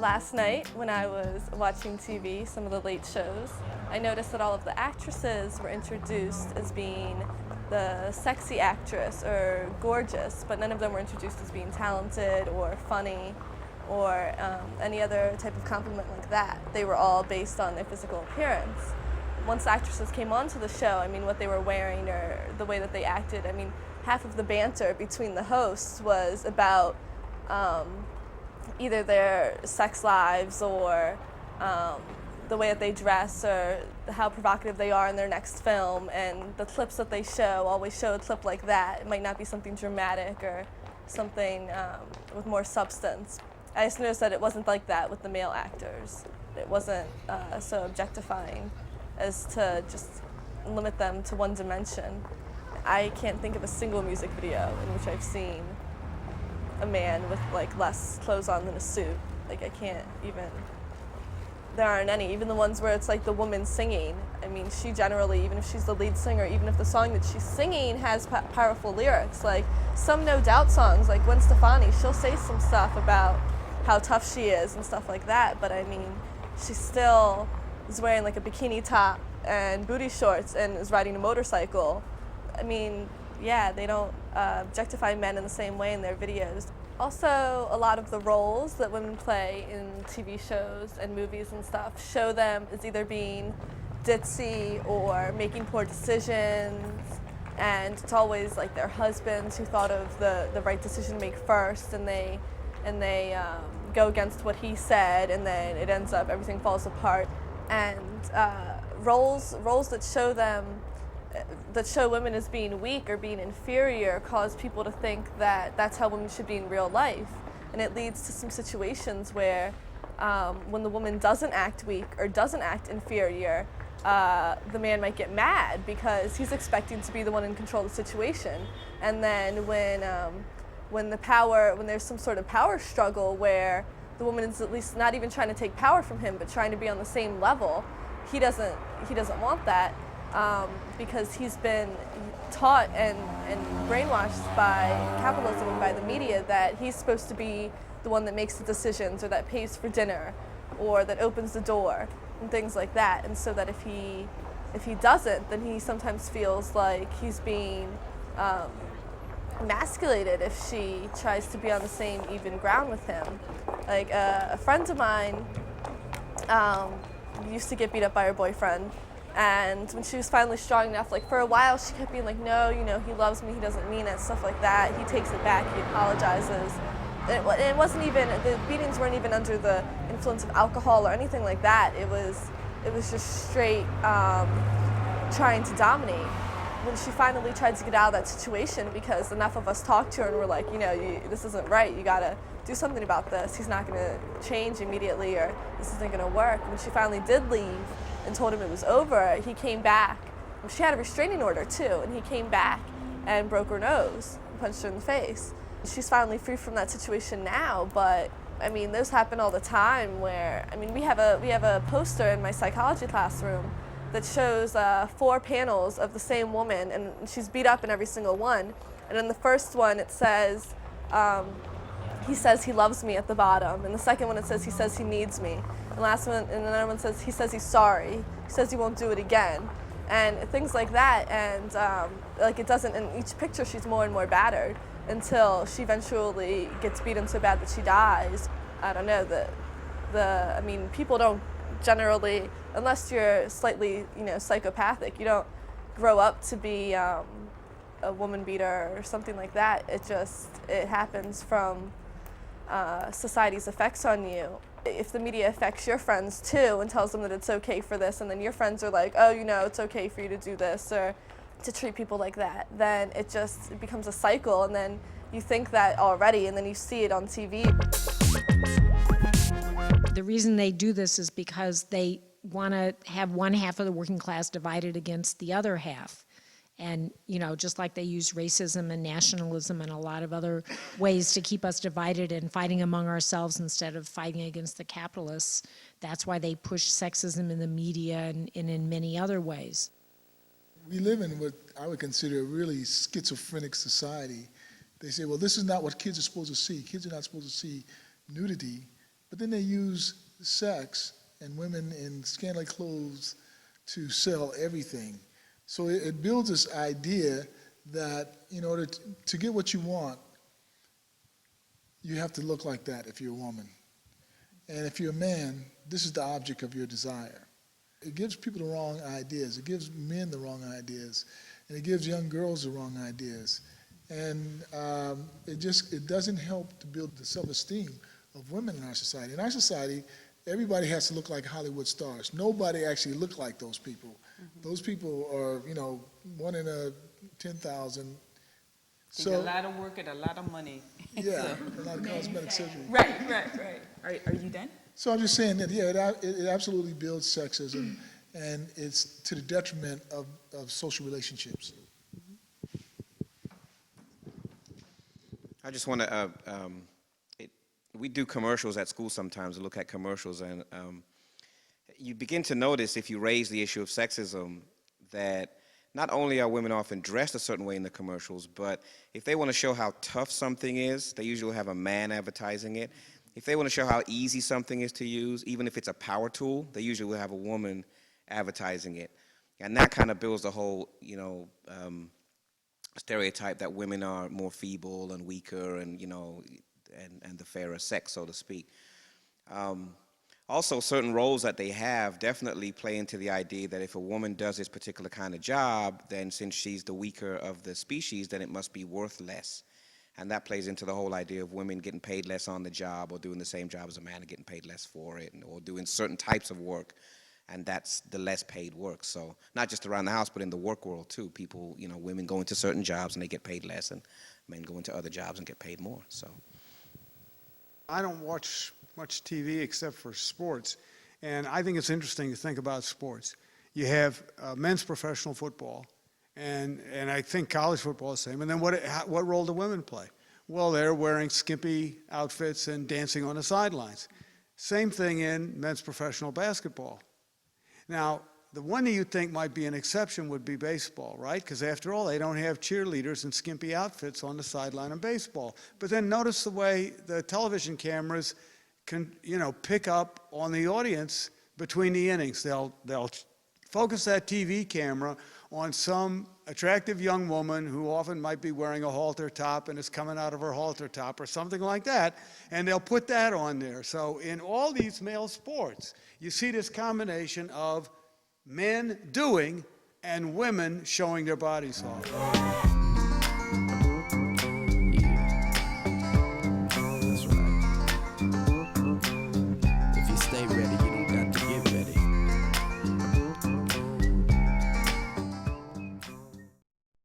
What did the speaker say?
Last night, when I was watching TV, some of the late shows, I noticed that all of the actresses were introduced as being the sexy actress or gorgeous, but none of them were introduced as being talented or funny or any other type of compliment like that. They were all based on their physical appearance. Once the actresses came onto the show, I mean, what they were wearing or the way that they acted, I mean, half of the banter between the hosts was about either their sex lives or the way that they dress or how provocative they are in their next film, and the clips that they show always show a clip like that. It might not be something dramatic or something with more substance. I just noticed that it wasn't like that with the male actors. It wasn't so objectifying as to just limit them to one dimension. I can't think of a single music video in which I've seen a man with like less clothes on than a suit. Like I can't even, there aren't any. Even the ones where it's like the woman singing. I mean, she generally, even if she's the lead singer, even if the song that she's singing has powerful lyrics, like some No Doubt songs, like Gwen Stefani, she'll say some stuff about how tough she is and stuff like that, but I mean, she still is wearing like a bikini top and booty shorts and is riding a motorcycle. I mean, yeah, they don't objectify men in the same way in their videos. Also, a lot of the roles that women play in TV shows and movies and stuff show them as either being ditzy or making poor decisions, and it's always like their husbands who thought of the right decision to make first, and they go against what he said, and then it ends up everything falls apart. And roles that show them, that show women as being weak or being inferior, cause people to think that that's how women should be in real life. And it leads to some situations where when the woman doesn't act weak or doesn't act inferior, the man might get mad because he's expecting to be the one in control of the situation. And then when there's some sort of power struggle where the woman is at least not even trying to take power from him, but trying to be on the same level, he doesn't want that. Because he's been taught and brainwashed by capitalism and by the media that he's supposed to be the one that makes the decisions or that pays for dinner or that opens the door and things like that. And so that if he doesn't, then he sometimes feels like he's being emasculated if she tries to be on the same even ground with him. Like a friend of mine used to get beat up by her boyfriend. And when she was finally strong enough, like for a while she kept being like, no, you know, he loves me, he doesn't mean it, stuff like that. He takes it back, he apologizes. And it wasn't even, the beatings weren't even under the influence of alcohol or anything like that. It was just straight trying to dominate. When she finally tried to get out of that situation, because enough of us talked to her and were like, you know, this isn't right, you gotta do something about this. He's not gonna change immediately, or this isn't gonna work. When she finally did leave and told him it was over, he came back. She had a restraining order too, and he came back and broke her nose and punched her in the face. She's finally free from that situation now, but I mean, those happen all the time where, I mean, we have a poster in my psychology classroom that shows 4 panels of the same woman, and she's beat up in every single one. And in the first one it says, he says he loves me at the bottom. And the second one it says he says he needs me. And the last one, and another one says he says he's sorry. He says he won't do it again. And things like that. And like it doesn't, in each picture she's more and more battered until she eventually gets beaten so bad that she dies. I don't know, I mean, people don't generally, unless you're slightly, you know, psychopathic, you don't grow up to be a woman beater or something like that. It happens from society's effects on you. If the media affects your friends too and tells them that it's okay for this, and then your friends are like, oh, you know, it's okay for you to do this or to treat people like that, then it becomes a cycle, and then you think that already, and then you see it on TV. The reason they do this is because they want to have one half of the working class divided against the other half. And, you know, just like they use racism and nationalism and a lot of other ways to keep us divided and fighting among ourselves instead of fighting against the capitalists, that's why they push sexism in the media and in many other ways. We live in what I would consider a really schizophrenic society. They say, well, this is not what kids are supposed to see. Kids are not supposed to see nudity. but then they use sex and women in scantily clothes to sell everything. So it builds this idea that in order to get what you want, you have to look like that if you're a woman. And if you're a man, this is the object of your desire. It gives people the wrong ideas. It gives men the wrong ideas. And it gives young girls the wrong ideas. And it doesn't help to build the self-esteem of women in our society. In our society, everybody has to look like Hollywood stars. Nobody actually look like those people. Mm-hmm. Those people are, you know, 1 in 10,000. So a lot of work and a lot of money. Yeah, a lot of cosmetic surgery. Right. Are you done? So I'm just saying that, yeah, it absolutely builds sexism, and it's to the detriment of social relationships. I just want to, we do commercials at school sometimes, look at commercials, and you begin to notice if you raise the issue of sexism that not only are women often dressed a certain way in the commercials, but if they want to show how tough something is, they usually have a man advertising it. If they want to show how easy something is to use, even if it's a power tool, they usually will have a woman advertising it. And that kind of builds the whole, you know, stereotype that women are more feeble and weaker and, you know, and the fairer sex, so to speak. Also, certain roles that they have definitely play into the idea that if a woman does this particular kind of job, then since she's the weaker of the species, then it must be worth less. And that plays into the whole idea of women getting paid less on the job or doing the same job as a man and getting paid less for it, or doing certain types of work, and that's the less paid work. So not just around the house, but in the work world too. People, you know, women go into certain jobs and they get paid less, and men go into other jobs and get paid more. So I don't watch much TV except for sports, and I think it's interesting to think about sports. You have men's professional football, and I think college football is the same. And then what role do women play? Well, they're wearing skimpy outfits and dancing on the sidelines. Same thing in men's professional basketball. Now, the one that you think might be an exception would be baseball, right? Because after all, they don't have cheerleaders in skimpy outfits on the sideline in baseball. But then notice the way the television cameras can, you know, pick up on the audience between the innings. They'll focus that TV camera on some attractive young woman who often might be wearing a halter top and is coming out of her halter top or something like that, and they'll put that on there. So in all these male sports, you see this combination of men doing and women showing their bodies off.